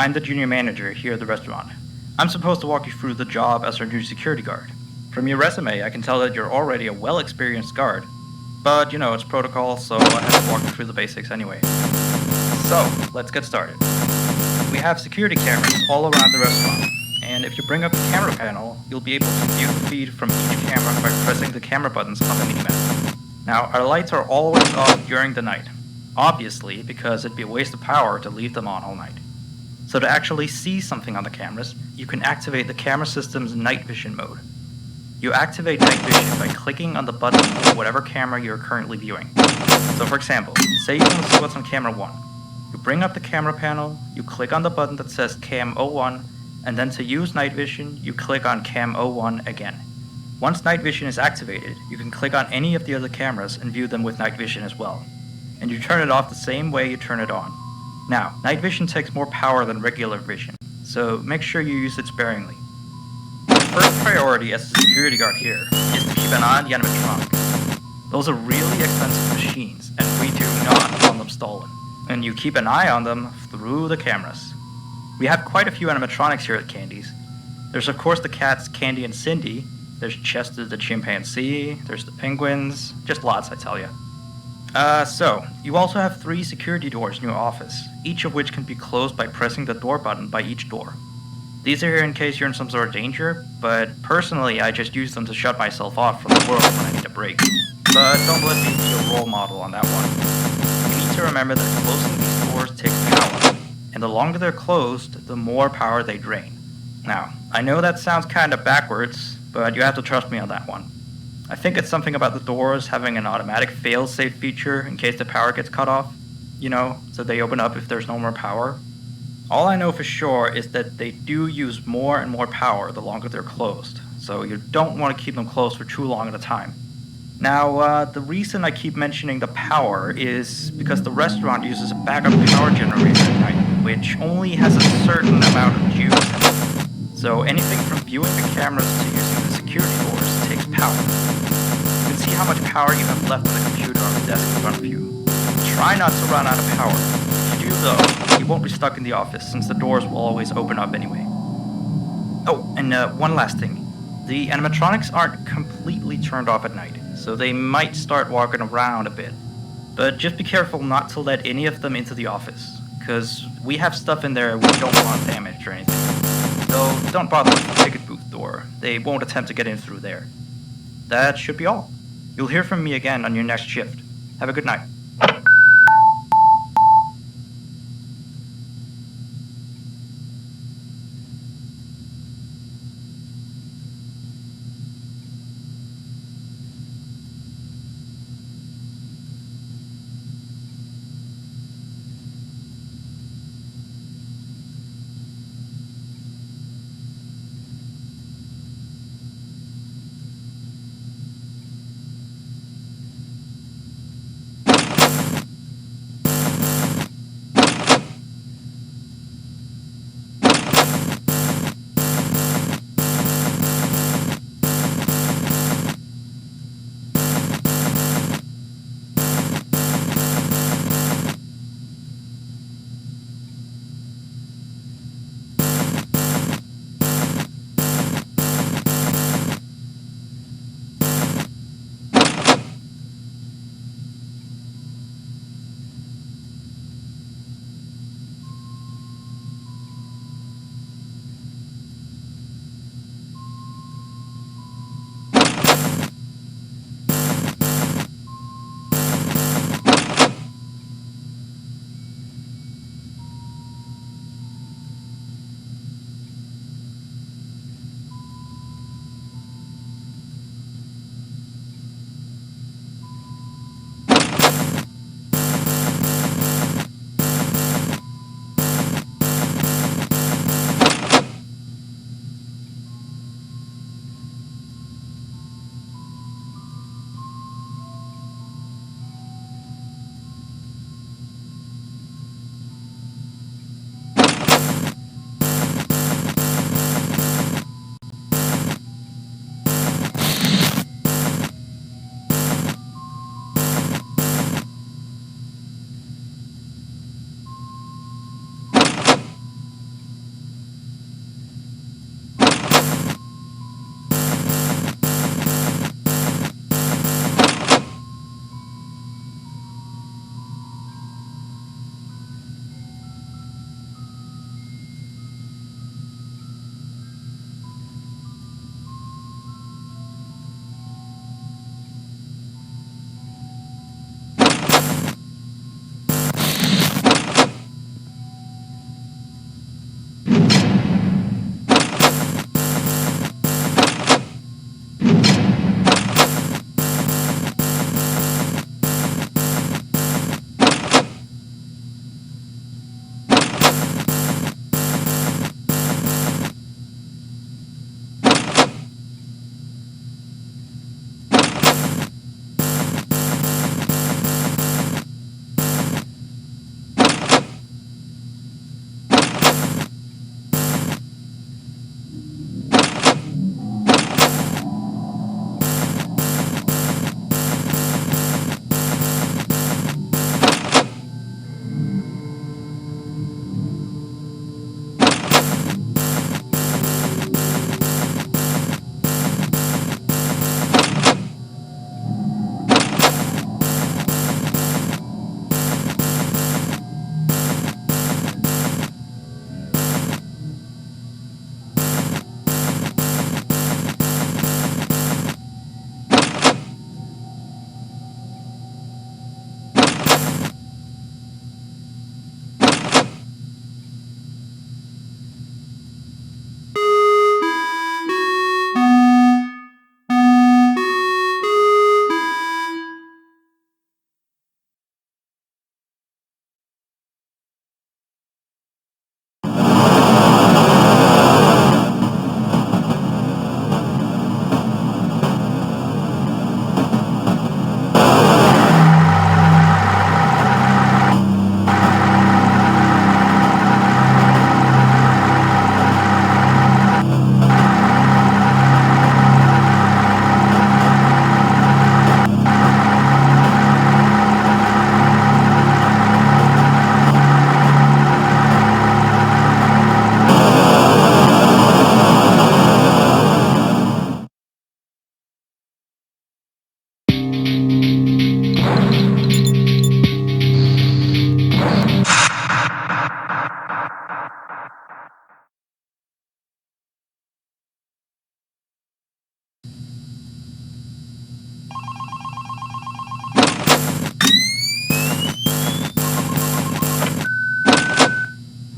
I'm the junior manager here at the restaurant. I'm supposed to walk you through the job as our new security guard. From your resume, I can tell that you're already a well-experienced guard. But, it's protocol, so I have to walk you through the basics anyway. So, let's get started. We have security cameras all around the restaurant, and if you bring up the camera panel, you'll be able to view the feed from each camera by pressing the camera buttons on the mini-map. Now, our lights are always off during the night, obviously because it'd be a waste of power to leave them on all night. So to actually see something on the cameras, you can activate the camera system's night vision mode. You activate night vision by clicking on the button of whatever camera you're currently viewing. So for example, say you want to see what's on camera 1. You bring up the camera panel, you click on the button that says Cam 01, and then to use night vision, you click on Cam 01 again. Once night vision is activated, you can click on any of the other cameras and view them with night vision as well. And you turn it off the same way you turn it on. Now, night vision takes more power than regular vision, so make sure you use it sparingly. Your first priority as a security guard here is to keep an eye on the animatronics. Those are really expensive machines, and we do not want them stolen. And you keep an eye on them through the cameras. We have quite a few animatronics here at Candy's. There's of course the cats Candy and Cindy, there's Chester the chimpanzee, there's the penguins, just lots I tell you. So, you also have 3 security doors in your office, each of which can be closed by pressing the door button by each door. These are here in case you're in some sort of danger, but personally I just use them to shut myself off from the world when I need a break. But don't let me be a role model on that one. You need to remember that closing these doors takes power, and the longer they're closed, the more power they drain. Now, I know that sounds kinda backwards, but you have to trust me on that one. I think it's something about the doors having an automatic fail-safe feature in case the power gets cut off, so they open up if there's no more power. All I know for sure is that they do use more and more power the longer they're closed, so you don't want to keep them closed for too long at a time. Now, the reason I keep mentioning the power is because the restaurant uses a backup power generator at night, which only has a certain amount of juice in it. So anything from viewing the cameras to using the security doors takes power. You can see how much power you have left on the computer on the desk in front of you. Try not to run out of power. If you do though, you won't be stuck in the office since the doors will always open up anyway. Oh, and one last thing. The animatronics aren't completely turned off at night, so they might start walking around a bit. But just be careful not to let any of them into the office, because we have stuff in there we don't want damaged or anything. So don't bother with the ticket booth door. They won't attempt to get in through there. That should be all. You'll hear from me again on your next shift. Have a good night.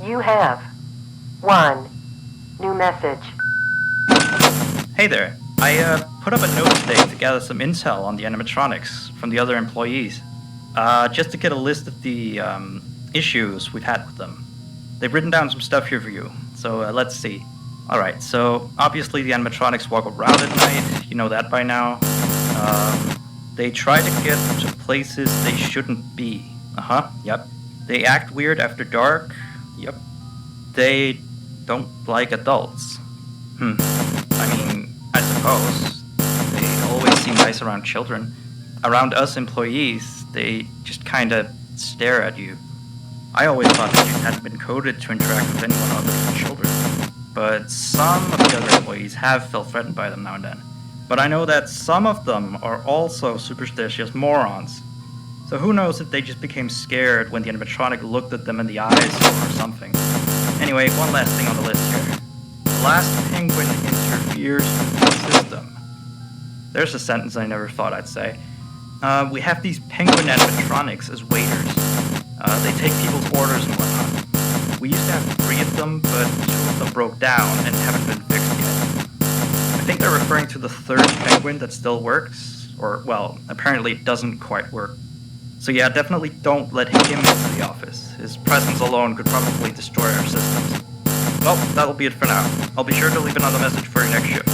You have 1 new message. Hey there. I put up a note today to gather some intel on the animatronics from the other employees. Just to get a list of the issues we've had with them. They've written down some stuff here for you, so let's see. Alright, so obviously the animatronics walk around at night, you know that by now. They try to get to places they shouldn't be. Yep. They act weird after dark. Yep. They don't like adults. I mean, I suppose. They always seem nice around children. Around us employees, they just kinda stare at you. I always thought that you hadn't been coded to interact with anyone other than children. But some of the other employees have felt threatened by them now and then. But I know that some of them are also superstitious morons. So who knows if they just became scared when the animatronic looked at them in the eyes or something. Anyway, one last thing on the list here. The last penguin interferes with the system. There's a sentence I never thought I'd say. We have these penguin animatronics as waiters. They take people's orders and whatnot. We used to have 3 of them, but 2 of them broke down and haven't been fixed yet. I think they're referring to the 3rd penguin that still works, or, well, apparently it doesn't quite work. So yeah, definitely don't let him into the office. His presence alone could probably destroy our systems. Well, that'll be it for now. I'll be sure to leave another message for your next shift.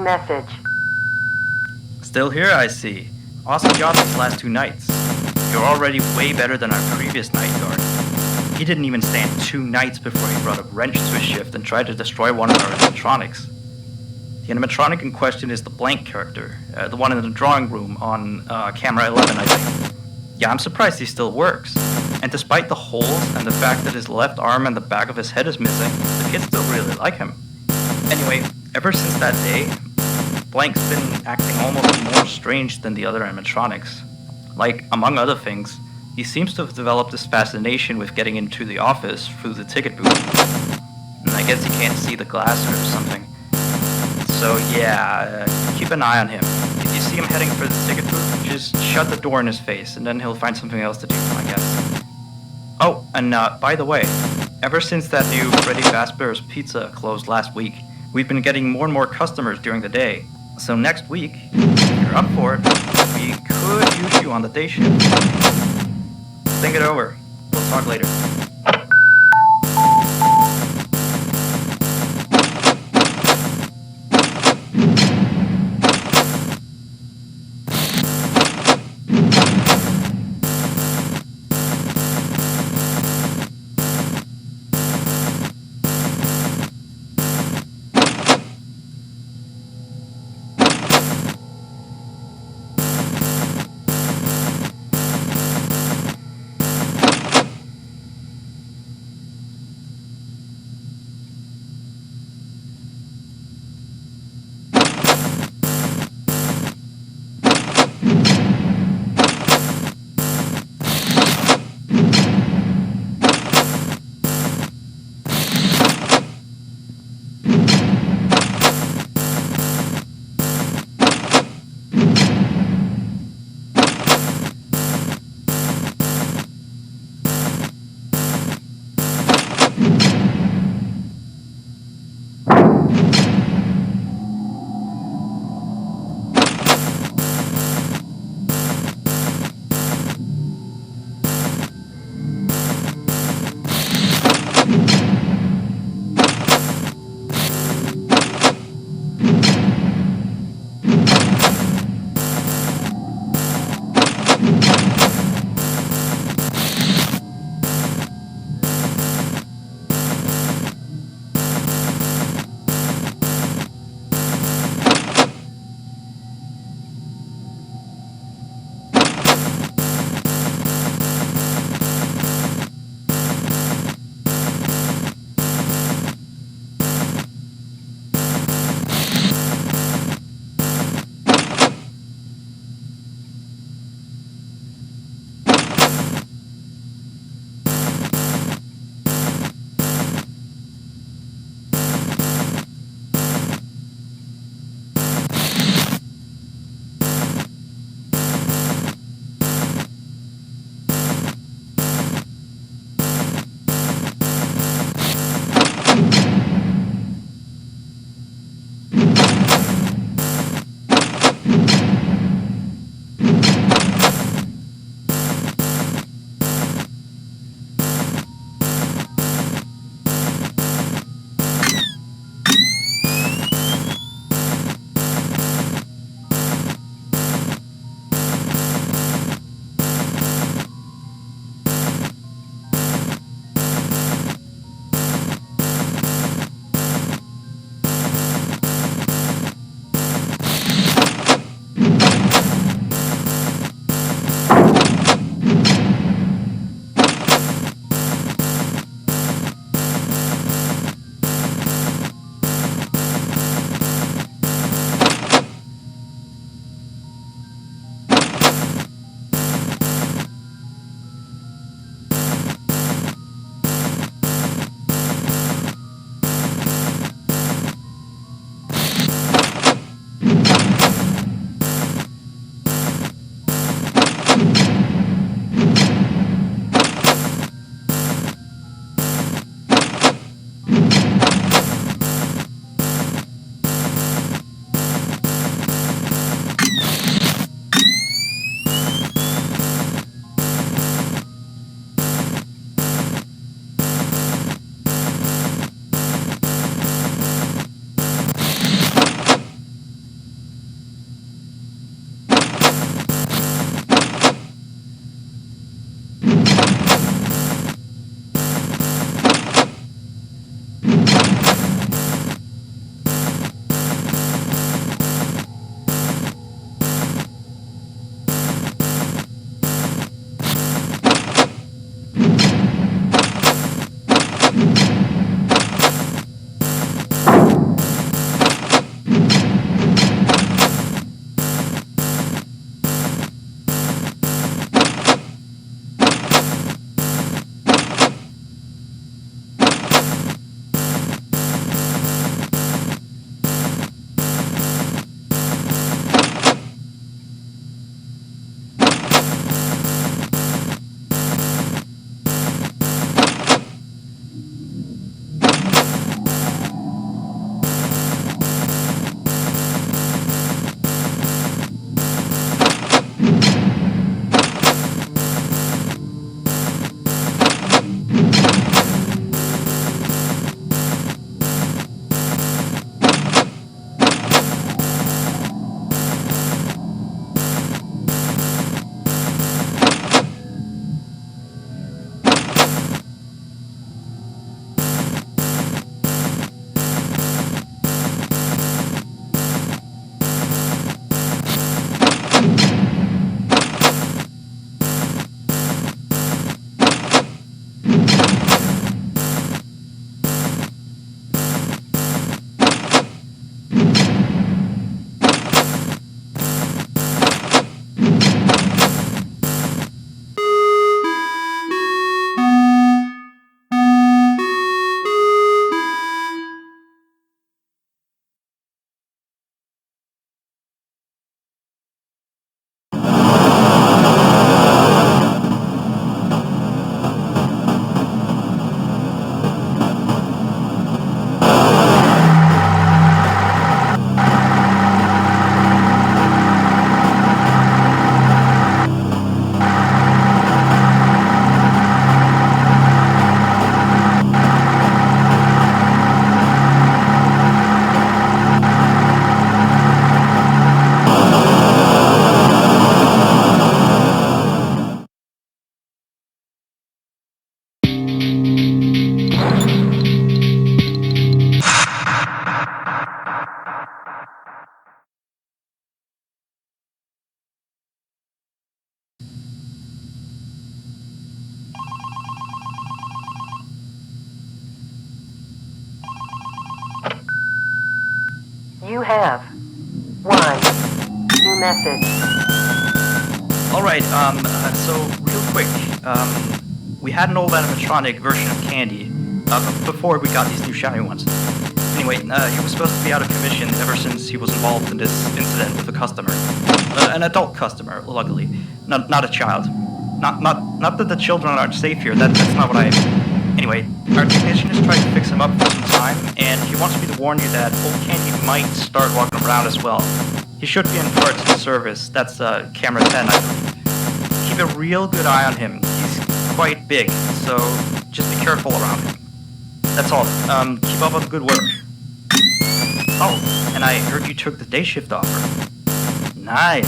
Message. Still here, I see. Awesome job these last 2 nights. You're already way better than our previous night guard. He didn't even stand 2 nights before he brought a wrench to his shift and tried to destroy one of our animatronics. The animatronic in question is the blank character, the one in the drawing room on camera 11, I think. Yeah, I'm surprised he still works. And despite the holes and the fact that his left arm and the back of his head is missing, the kids still really like him. Anyway, ever since that day, Blank's been acting almost more strange than the other animatronics. Like, among other things, he seems to have developed this fascination with getting into the office through the ticket booth. And I guess he can't see the glass or something. So yeah, keep an eye on him. If you see him heading for the ticket booth, just shut the door in his face, and then he'll find something else to do, I guess. Oh, and by the way, ever since that new Freddy Fazbear's Pizza closed last week, we've been getting more and more customers during the day. So next week, if you're up for it, we could use you on the day shift. Think it over. We'll talk later. You have 1 new message. Alright, so real quick, we had an old animatronic version of Candy, before we got these new shiny ones. Anyway, he was supposed to be out of commission ever since he was involved in this incident with a customer. An adult customer, luckily. Not a child. Not that the children aren't safe here, that's not what I... Anyway, our technician has tried to fix him up for some time, and he wants me to warn you that old Candy might start walking around as well. He should be in parts of service, that's camera 10, I believe. Keep a real good eye on him, he's quite big, so just be careful around him. That's all, keep up on the good work. Oh, and I heard you took the day shift offer. Nice.